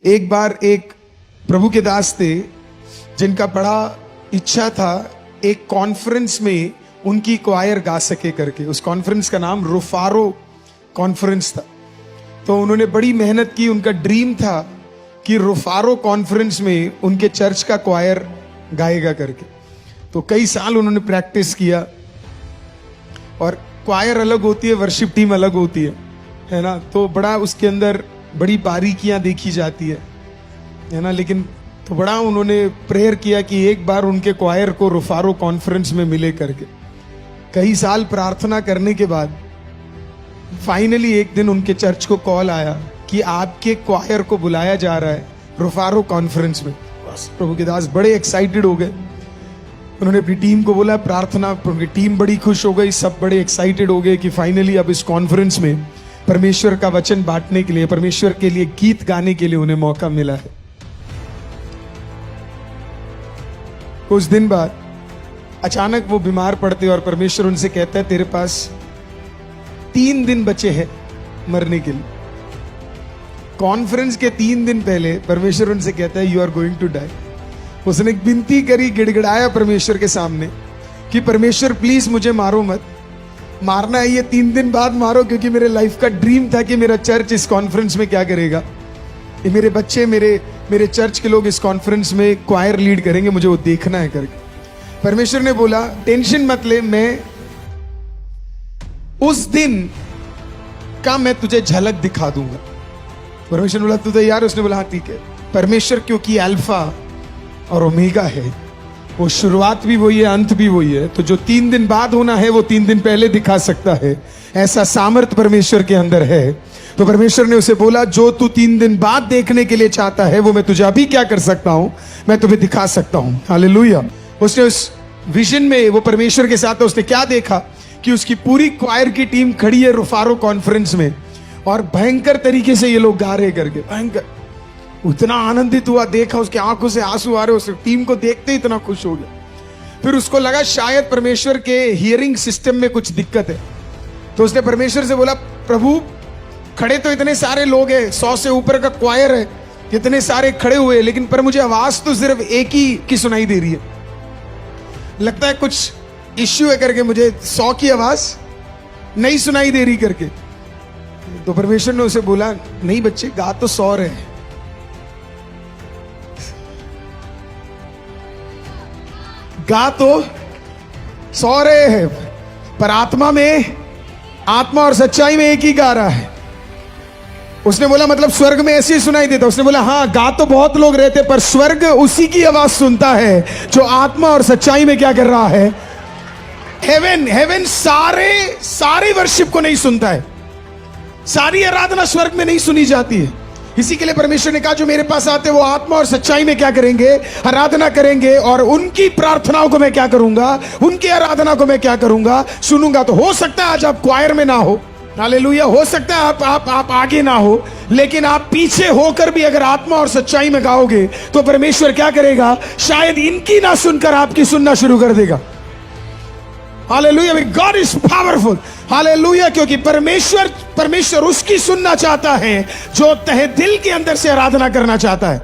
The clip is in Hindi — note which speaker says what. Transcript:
Speaker 1: एक बार एक प्रभु के दास थे जिनका बड़ा इच्छा था एक कॉन्फ्रेंस में उनकी क्वायर गा सके करके। उस कॉन्फ्रेंस का नाम रुफारो कॉन्फ्रेंस था। तो उन्होंने बड़ी मेहनत की, उनका ड्रीम था कि रुफारो कॉन्फ्रेंस में उनके चर्च का क्वायर गाएगा करके। तो कई साल उन्होंने प्रैक्टिस किया, और क्वायर अलग होती है, वर्शिप टीम अलग होती है ना। तो बड़ा उसके अंदर बड़ी बारीकियां देखी जाती है ना। लेकिन तो बड़ा उन्होंने प्रेयर किया कि एक बार उनके क्वायर को रुफारो कॉन्फ्रेंस में मिले करके। कई साल प्रार्थना करने के बाद फाइनली एक दिन उनके चर्च को कॉल आया कि आपके क्वायर को बुलाया जा रहा है रुफारो कॉन्फ्रेंस में। बस प्रभु के दास बड़े एक्साइटेड हो गए। उन्होंने अपनी टीम को बोला, प्रार्थना, उनकी टीम बड़ी खुश हो गई, सब बड़े एक्साइटेड हो गए कि फाइनली अब इस कॉन्फ्रेंस में परमेश्वर का वचन बांटने के लिए, परमेश्वर के लिए गीत गाने के लिए उन्हें मौका मिला है। कुछ दिन बाद अचानक वो बीमार पड़ते और परमेश्वर उनसे कहता है तेरे पास 3 दिन बचे हैं मरने के लिए। कॉन्फ्रेंस के 3 दिन पहले परमेश्वर उनसे कहता है you are going to die. उसने एक विनती करी, गिड़गिड़ाया परमेश्वर के सामने कि परमेश्वर प्लीज मुझे मारो मत, मारना है ये 3 दिन बाद मारो, क्योंकि मेरे लाइफ का ड्रीम था कि मेरा चर्च इस कॉन्फ्रेंस में क्या करेगा, ये मेरे बच्चे, मेरे चर्च के लोग इस कॉन्फ्रेंस में क्वायर लीड करेंगे, मुझे वो देखना है करके। परमेश्वर ने बोला टेंशन मत ले, मैं उस दिन का मैं तुझे झलक दिखा दूंगा। परमेश्वर ने बोला तू तैयार? उसने बोला हाँ ठीक है। परमेश्वर क्योंकि अल्फा और ओमेगा है, वो शुरुआत भी वही है, अंत भी वही है। तो जो 3 दिन बाद होना है वो 3 दिन पहले दिखा सकता है, ऐसा सामर्थ्य परमेश्वर के अंदर है। तो परमेश्वर ने उसे बोला जो तू 3 दिन बाद देखने के लिए चाहता है वो मैं तुझे अभी क्या कर सकता हूं, मैं तुम्हें दिखा सकता हूं। हालेलुया। उसने उस विजन में, वो परमेश्वर के साथ, उसने क्या देखा कि उसकी पूरी क्वायर की टीम खड़ी है रुफारो कॉन्फ्रेंस में, और भयंकर तरीके से ये लोग गा रहे करके, भयंकर। इतना आनंदित हुआ, देखा उसके आंखों से आंसू आ रहे, उस टीम को देखते ही इतना खुश हो गया। फिर उसको लगा शायद परमेश्वर के हियरिंग सिस्टम में कुछ दिक्कत है। तो उसने परमेश्वर से बोला प्रभु खड़े तो इतने सारे लोग हैं, 100 से ऊपर का क्वायर है, इतने सारे खड़े हुए, लेकिन पर मुझे आवाज तो सिर्फ एक ही की सुनाई दे रही है, लगता है कुछ इश्यू है करके, मुझे 100 की आवाज नहीं सुनाई दे रही करके। तो परमेश्वर ने उसे बोला नहीं बच्चे, गा तो 100 रहे, गा तो 100 रहे हैं, पर आत्मा में, आत्मा और सच्चाई में एक ही गा रहा है। उसने बोला मतलब स्वर्ग में ऐसे ही सुनाई देता? उसने बोला हाँ, गा तो बहुत लोग रहते, पर स्वर्ग उसी की आवाज सुनता है जो आत्मा और सच्चाई में क्या कर रहा है। हेवन सारे वर्शिप को नहीं सुनता है, सारी आराधना स्वर्ग में नहीं सुनी जाती है। इसी के लिए परमेश्वर ने कहा जो मेरे पास आते वो आत्मा और सच्चाई में क्या करेंगे, आराधना करेंगे, और उनकी प्रार्थनाओं को मैं क्या करूंगा, उनकी आराधना को मैं क्या करूंगा, सुनूंगा। तो हो सकता है आज आप क्वायर में ना हो, हालेलुया, हो सकता है आप आगे ना हो, लेकिन आप पीछे होकर भी अगर आत्मा और सच्चाई में गाओगे तो परमेश्वर क्या करेगा, शायद इनकी ना सुनकर आपकी सुनना शुरू कर देगा। Hallelujah, God is powerful. Hallelujah, क्योंकि परमेश्वर उसकी सुनना चाहता है जो तहे दिल के अंदर से आराधना करना चाहता है।